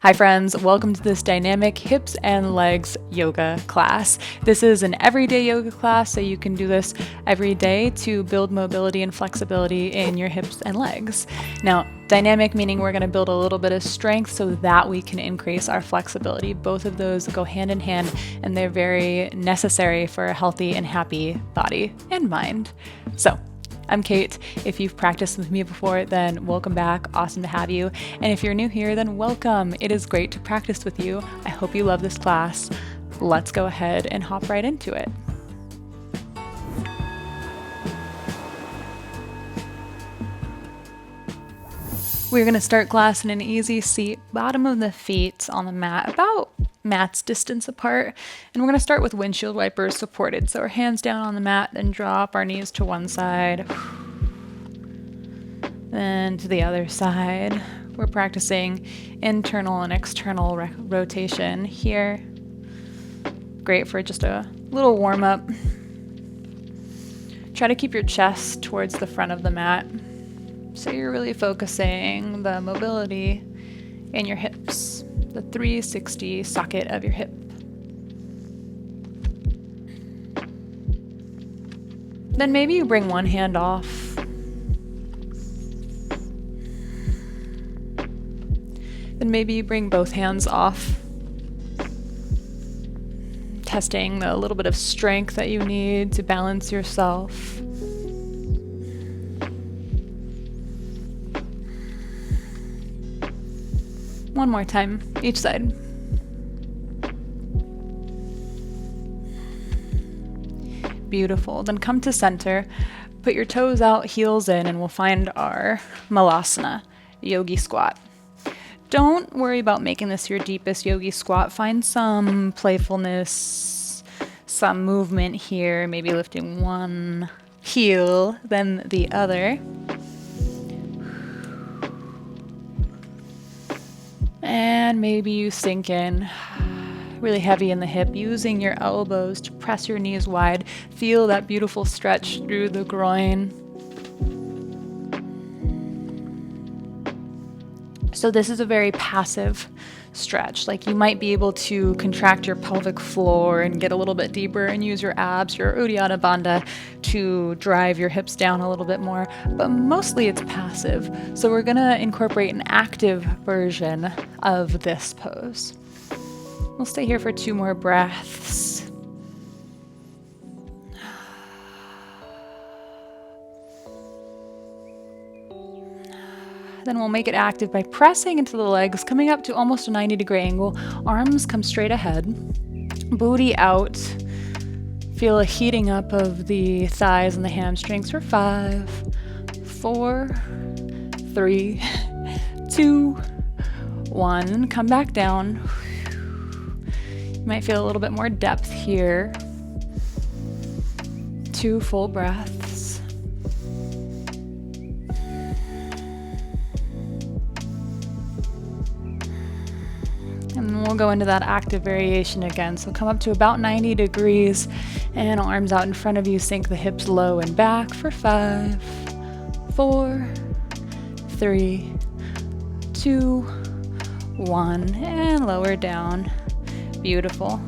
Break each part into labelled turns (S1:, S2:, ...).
S1: Hi friends, welcome to this dynamic hips and legs yoga class. This is an everyday yoga class, so you can do this every day to build mobility and flexibility in your hips and legs. Now, dynamic meaning we're going to build a little bit of strength so that we can increase our flexibility. Both of those go hand in hand, and they're very necessary for a healthy and happy body and mind. So, I'm Kate. If you've practiced with me before, then welcome back. Awesome to have you. And if you're new here, then welcome. It is great to practice with you. I hope you love this class. Let's go ahead and hop right into it. We're going to start class in an easy seat, bottom of the feet on the mat, about mat's distance apart. And we're going to start with windshield wipers supported. So our hands down on the mat, then drop our knees to one side, then to the other side. We're practicing internal and external rotation here. Great for just a little warm up. Try to keep your chest towards the front of the mat, so you're really focusing the mobility in your hips, the 360 socket of your hip. Then maybe you bring one hand off. Then maybe you bring both hands off, testing the little bit of strength that you need to balance yourself. One more time, each side. Beautiful. Then come to center, put your toes out, heels in, and we'll find our malasana, yogi squat. Don't worry about making this your deepest yogi squat. Find some playfulness, some movement here, maybe lifting one heel, then the other. And maybe you sink in really heavy in the hip, using your elbows to press your knees wide. Feel that beautiful stretch through the groin. So this is a very passive stretch. Like, you might be able to contract your pelvic floor and get a little bit deeper and use your abs, your Uddiyana Bandha, to drive your hips down a little bit more, but mostly it's passive. So we're gonna incorporate an active version of this pose. We'll stay here for 2 more breaths. Then we'll make it active by pressing into the legs, coming up to almost a 90-degree angle. Arms come straight ahead, booty out. Feel a heating up of the thighs and the hamstrings for 5, 4, 3, 2, 1. Come back down. You might feel a little bit more depth here. 2 full breaths. And we'll go into that active variation again. So come up to about 90 degrees and arms out in front of you. Sink the hips low and back for 5, 4, 3, 2, 1. And lower down. Beautiful.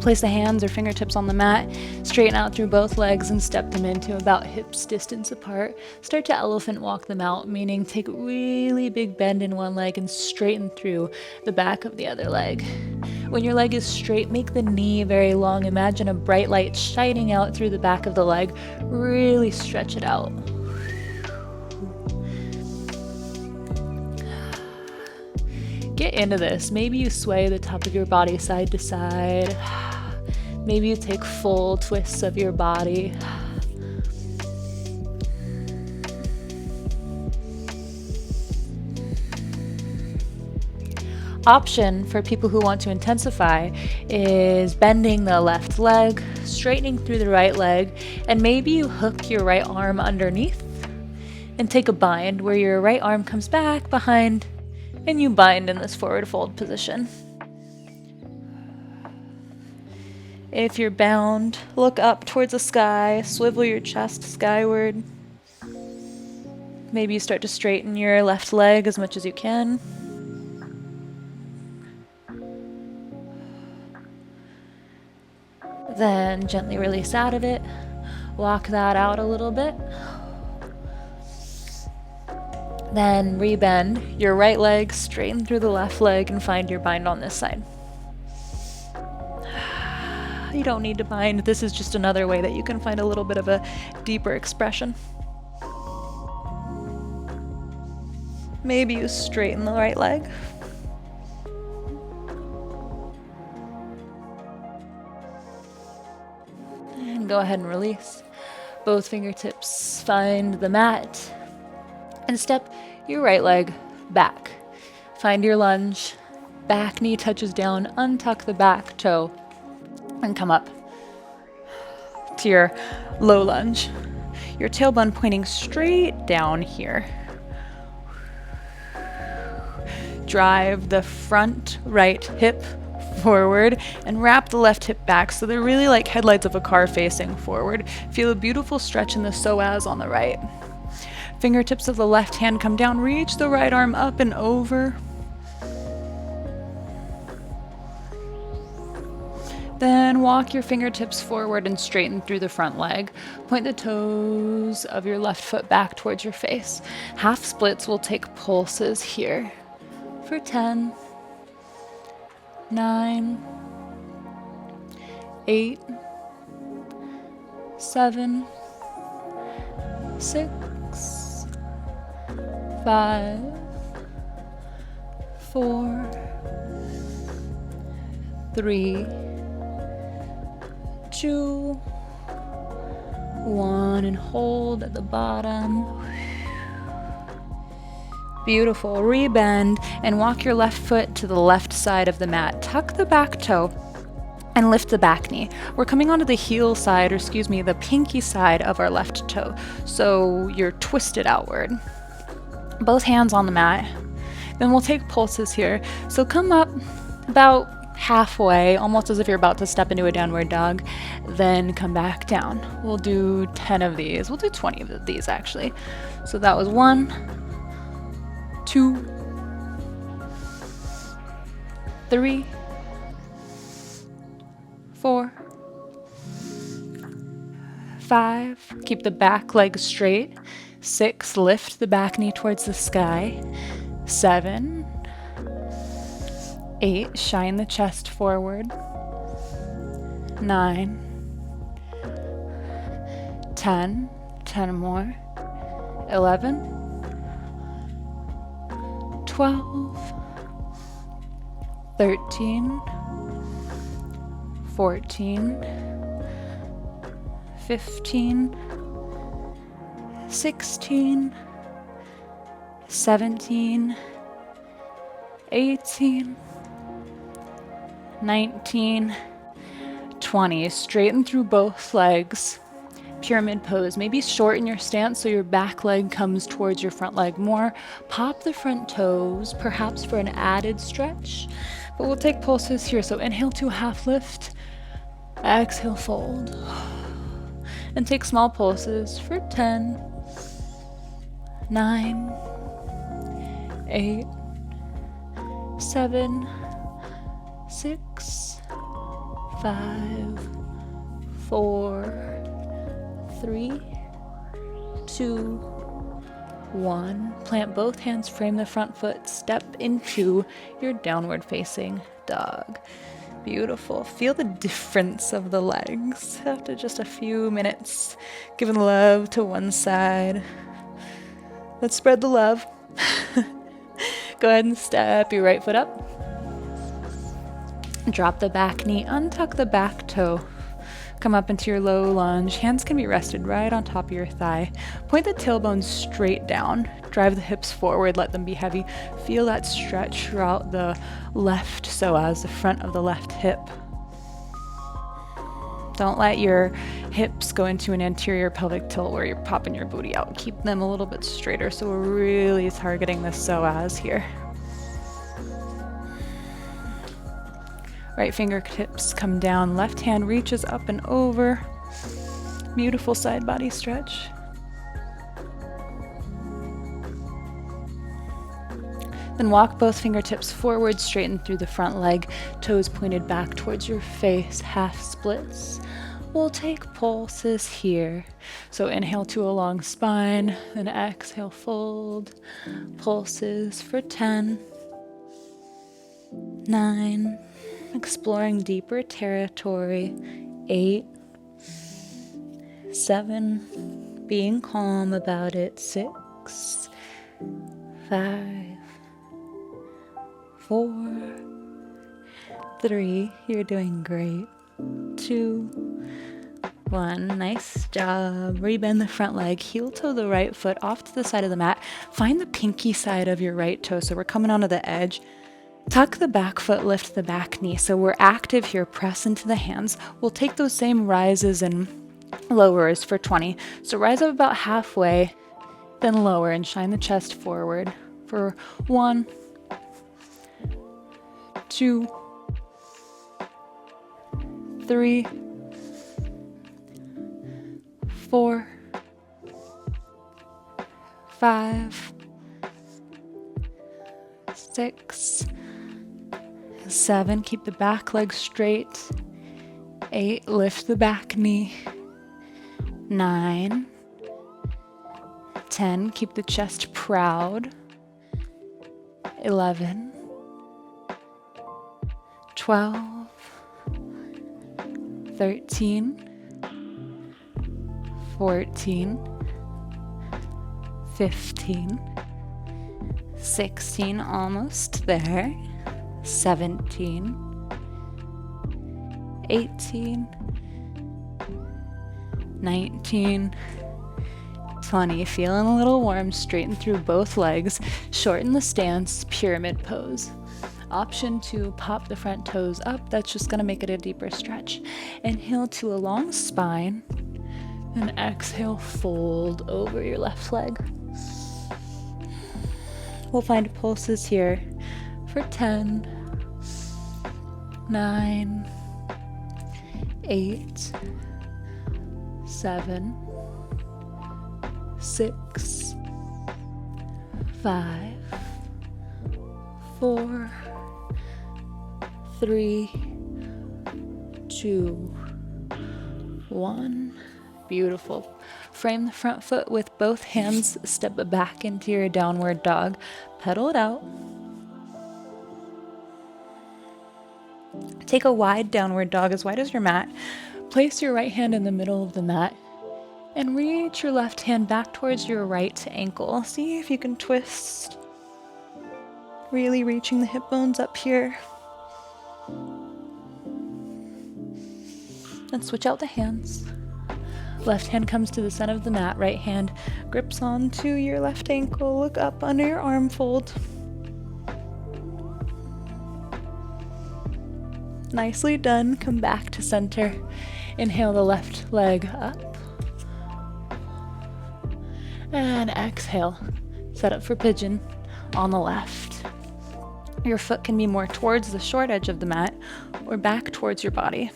S1: Place the hands or fingertips on the mat, straighten out through both legs and step them into about hips distance apart. Start to elephant walk them out, meaning take a really big bend in one leg and straighten through the back of the other leg. When your leg is straight, make the knee very long. Imagine a bright light shining out through the back of the leg. Really stretch it out. Get into this. Maybe you sway the top of your body side to side. Maybe you take full twists of your body. Option for people who want to intensify is bending the left leg, straightening through the right leg, and maybe you hook your right arm underneath and take a bind where your right arm comes back behind and you bind in this forward fold position. If you're bound, look up towards the sky, swivel your chest skyward. Maybe you start to straighten your left leg as much as you can. Then gently release out of it. Walk that out a little bit. Then rebend your right leg, straighten through the left leg, and find your bind on this side. You don't need to bind. This is just another way that you can find a little bit of a deeper expression. Maybe you straighten the right leg. And go ahead and release. Both fingertips find the mat. And step your right leg back. Find your lunge. Back knee touches down. Untuck the back toe. And come up to your low lunge. Your tailbone pointing straight down here. Drive the front right hip forward and wrap the left hip back so they're really like headlights of a car facing forward. Feel a beautiful stretch in the psoas on the right. Fingertips of the left hand come down, reach the right arm up and over. Then walk your fingertips forward and straighten through the front leg. Point the toes of your left foot back towards your face. Half splits will take pulses here for 10, 9, 8, 7, 6, 5, 4, 3, 2, 1, and hold at the bottom. Beautiful. Rebend and walk your left foot to the left side of the mat. Tuck the back toe and lift the back knee. We're coming onto the heel side, or excuse me, the pinky side of our left toe. So you're twisted outward. Both hands on the mat. Then we'll take pulses here. So come up about halfway, almost as if you're about to step into a downward dog, then come back down. We'll do 10 of these. We'll do 20 of these actually. So that was 1, 2, 3, 4, 5. Keep the back leg straight. 6. Lift the back knee towards the sky. 7, 8, shine the chest forward. 9, 10, 10 more. 11, 12, 13, 14, 15, 16, 17, 18, 19, 20. Straighten through both legs. Pyramid pose. Maybe shorten your stance so your back leg comes towards your front leg more. Pop the front toes, perhaps for an added stretch. But we'll take pulses here. So inhale to half lift. Exhale, fold. And take small pulses for 10, 9, 8, 7, 6, 5, 4, 3, 2, 1. Plant both hands, frame the front foot, step into your downward facing dog. Beautiful. Feel the difference of the legs after just a few minutes. Giving love to one side. Let's spread the love. Go ahead and step your right foot up. Drop the back knee, untuck the back toe. Come up into your low lunge. Hands can be rested right on top of your thigh. Point the tailbone straight down. Drive the hips forward, let them be heavy. Feel that stretch throughout the left psoas, the front of the left hip. Don't let your hips go into an anterior pelvic tilt where you're popping your booty out. Keep them a little bit straighter, so we're really targeting the psoas here. Right fingertips come down, left hand reaches up and over. Beautiful side body stretch. Then walk both fingertips forward, straighten through the front leg, toes pointed back towards your face, half splits. We'll take pulses here. So inhale to a long spine, then exhale, fold. Pulses for 10, 9, exploring deeper territory, 8, 7, being calm about it, 6, 5, 4, 3, you're doing great, 2, 1, nice job. Rebend the front leg, heel toe the right foot off to the side of the mat. Find the pinky side of your right toe, so we're coming onto the edge. Tuck the back foot, lift the back knee. So we're active here, press into the hands. We'll take those same rises and lowers for 20. So rise up about halfway, then lower and shine the chest forward for 1, 2, 3, 4, 5, 6, 7, keep the back leg straight. 8, lift the back knee. 9, 10, keep the chest proud. 11, 12, 13, 14, 15, 16, almost there, 17, 18, 19, 20. Feeling a little warm, straighten through both legs, shorten the stance, pyramid pose. Option 2, pop the front toes up. That's just gonna make it a deeper stretch. Inhale to a long spine, and exhale, fold over your left leg. We'll find pulses here for 10, 9, 8, 7, 6, 5, 4, 3, 2, 1. Beautiful. Frame the front foot with both hands, step it back into your downward dog, pedal it out. Take a wide downward dog, as wide as your mat. Place your right hand in the middle of the mat and reach your left hand back towards your right ankle. See if you can twist. Really reaching the hip bones up here. And switch out the hands. Left hand comes to the center of the mat. Right hand grips onto your left ankle. Look up under your arm fold. Nicely done. Come back to center. Inhale the left leg up. And exhale. Set up for pigeon on the left. Your foot can be more towards the short edge of the mat or back towards your body.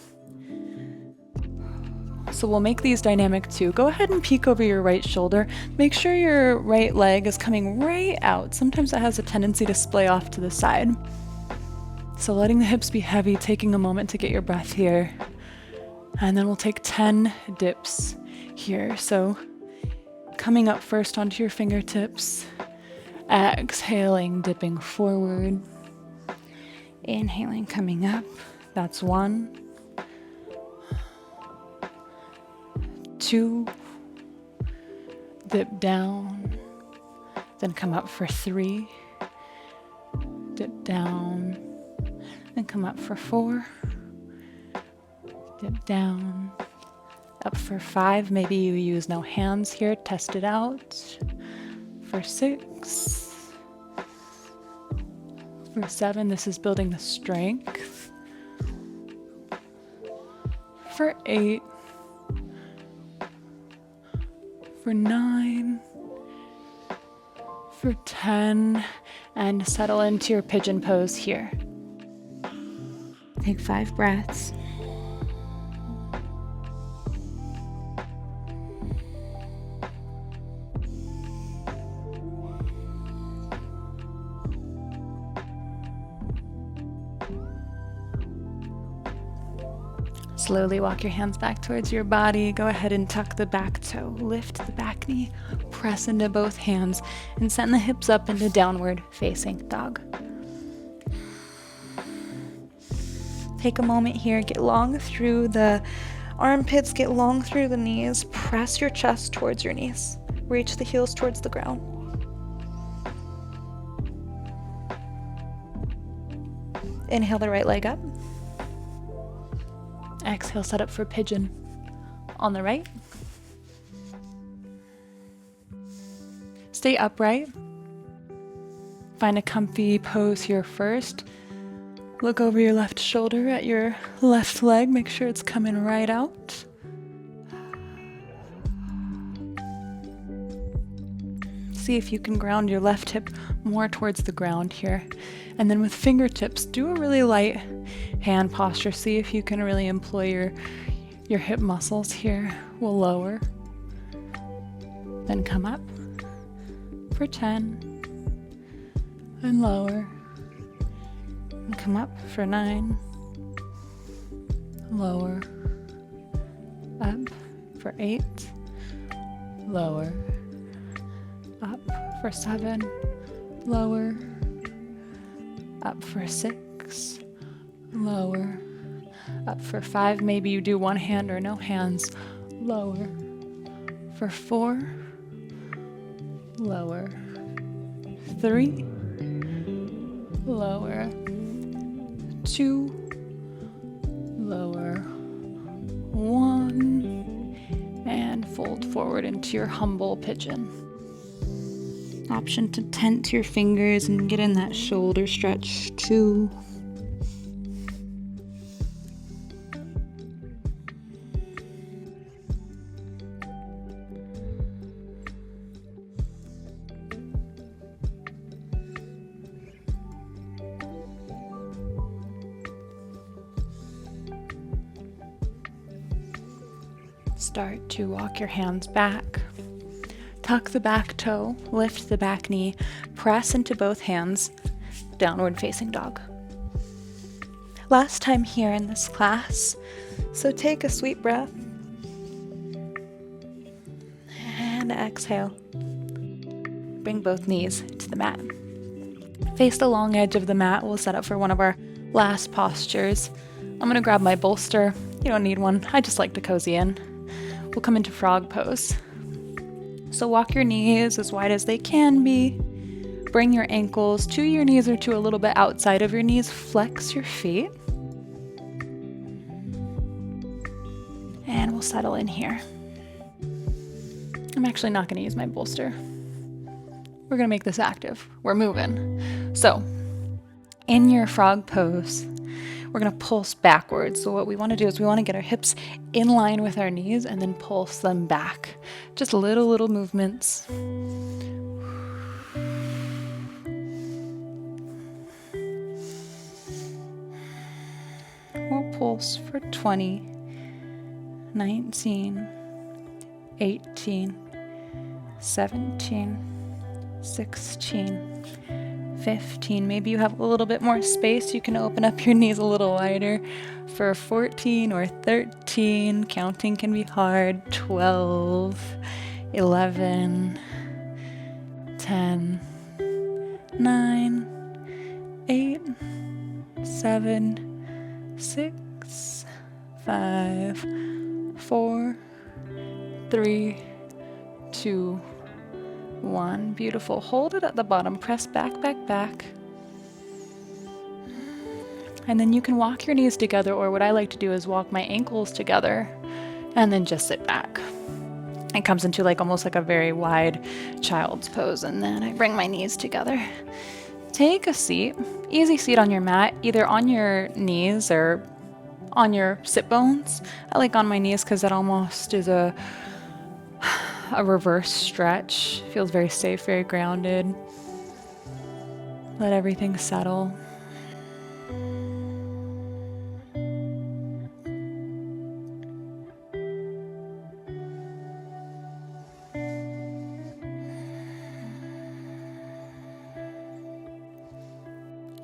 S1: So we'll make these dynamic too. Go ahead and peek over your right shoulder. Make sure your right leg is coming right out. Sometimes that has a tendency to splay off to the side. So letting the hips be heavy, taking a moment to get your breath here. And then we'll take 10 dips here. So coming up first onto your fingertips. Exhaling, dipping forward. Inhaling, coming up. That's 1. 2, dip down, then come up for 3, dip down, then come up for 4, dip down, up for 5, maybe you use no hands here, test it out, for 6, for 7, this is building the strength, for 8, for 9, for 10, and settle into your pigeon pose here. Take 5 breaths. Slowly walk your hands back towards your body. Go ahead and tuck the back toe. Lift the back knee. Press into both hands and send the hips up into downward facing dog. Take a moment here. Get long through the armpits. Get long through the knees. Press your chest towards your knees. Reach the heels towards the ground. Inhale the right leg up. Exhale, set up for pigeon on the right. Stay upright. Find a comfy pose here first. Look over your left shoulder at your left leg. Make sure it's coming right out. See if you can ground your left hip more towards the ground here. And then with fingertips, do a really light hand posture. See if you can really employ your hip muscles here. We'll lower. Then come up for 10. And lower. And come up for 9. Lower. Up for 8. Lower. Up for 7. Lower. Up for 6. Lower. Up for 5. Maybe you do one hand or no hands. Lower. For 4. Lower. 3. Lower. 2. Lower. 1. And fold forward into your humble pigeon. Option to tent your fingers and get in that shoulder stretch too. Start to walk your hands back. Tuck the back toe, lift the back knee, press into both hands, downward facing dog. Last time here in this class, so take a sweet breath and exhale. Bring both knees to the mat. Face the long edge of the mat. We'll set up for one of our last postures. I'm going to grab my bolster. You don't need one. I just like to cozy in. We'll come into frog pose. So walk your knees as wide as they can be. Bring your ankles to your knees or to a little bit outside of your knees. Flex your feet. And we'll settle in here. I'm actually not going to use my bolster. We're going to make this active. We're moving. So in your frog pose, we're going to pulse backwards. So what we want to do is we want to get our hips in line with our knees and then pulse them back. Just little movements. We'll pulse for 20, 19, 18, 17, 16, 15. Maybe you have a little bit more space. You can open up your knees a little wider for 14 or 13. Counting can be hard. 12, 11, 10, 9, 8, 7, 6, 5, 4, 3, 2, 1. Beautiful. Hold it at the bottom. Press back. And then you can walk your knees together, or what I like to do is walk my ankles together and then just sit back. It comes into almost like a very wide child's pose, and then I bring my knees together. Take a seat. Easy seat on your mat, either on your knees or on your sit bones. I like on my knees because that almost is a reverse stretch. Feels very safe, very grounded. Let everything settle.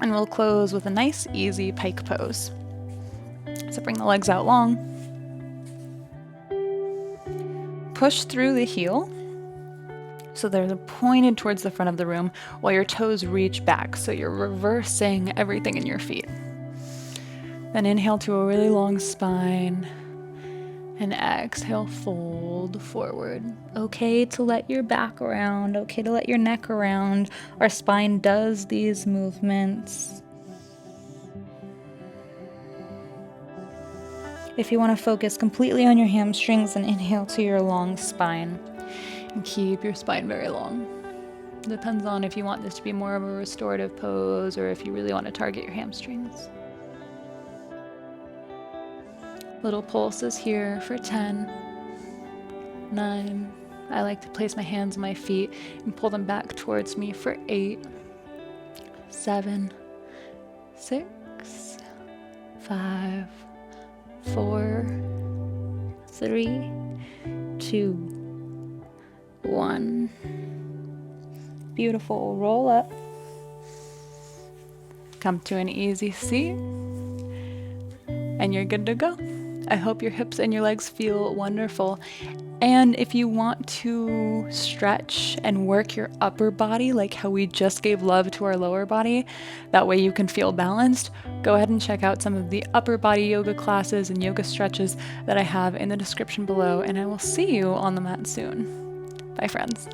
S1: And we'll close with a nice, easy pike pose. So bring the legs out long. Push through the heel so they're pointed towards the front of the room while your toes reach back. So you're reversing everything in your feet. Then inhale to a really long spine. And exhale, fold forward. Okay to let your back around, okay to let your neck around. Our spine does these movements. If you want to focus completely on your hamstrings, then inhale to your long spine. And keep your spine very long. Depends on if you want this to be more of a restorative pose or if you really want to target your hamstrings. Little pulses here for 10, 9. I like to place my hands on my feet and pull them back towards me for 8, 7, 6, 5, 4, 3, 2, 1. Beautiful. Roll up. Come to an easy seat. And you're good to go. I hope your hips and your legs feel wonderful. And if you want to stretch and work your upper body, like how we just gave love to our lower body, that way you can feel balanced, go ahead and check out some of the upper body yoga classes and yoga stretches that I have in the description below, and I will see you on the mat soon. Bye, friends.